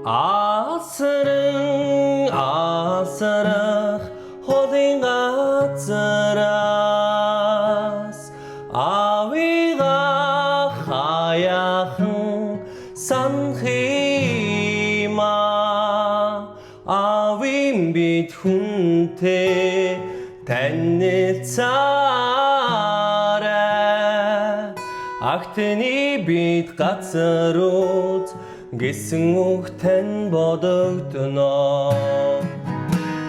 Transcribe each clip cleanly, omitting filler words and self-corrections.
Асрын асрах холын газраас авига хаяхан санхима авим бид хүнтэй танилцаарай агтны бид газрууд гэсэн үг тань бодогдно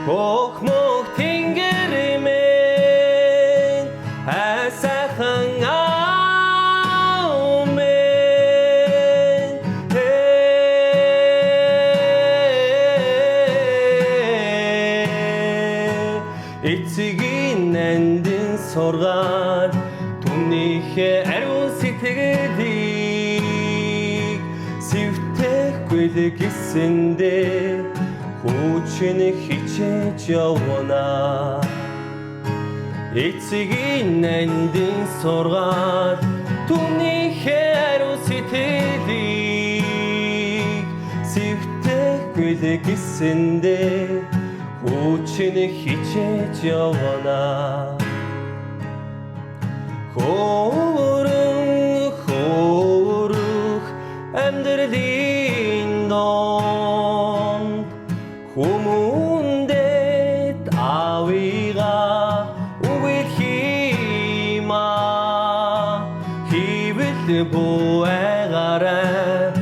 хөх мөх тэнгэр минь сайхан аав минь эцгийн нандин сургаал түнийхээ ариун сэтгэлийг сэвтэхгүй л гэсэндээ хүчин хичээж явна эцгийн нандин сургаал түнийхээ ариун сэтгэлийг сэвтэхгүй л гэсэндээ хүчин хичээж явна хөөрөх амьдралын донд хүмүүндэд авига үгэлхийма хийвэл буайгараа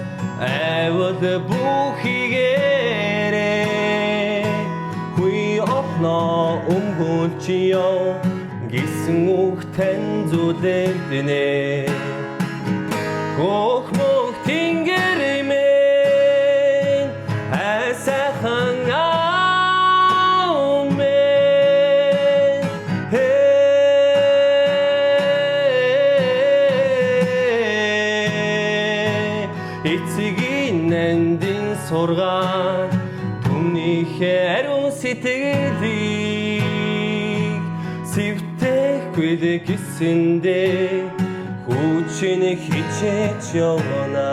айвал бүхийгээрээ хүй опно өмгөлчиё гэсэн үг тань зүлэгдэнэ хөх мөх тэнгэр минь сайхан аав минь эцгийн нандин сургаал түнийхээ ариун сэтгэлийг сэвтэхгүй л гэсэндээ хүчин хичээж явна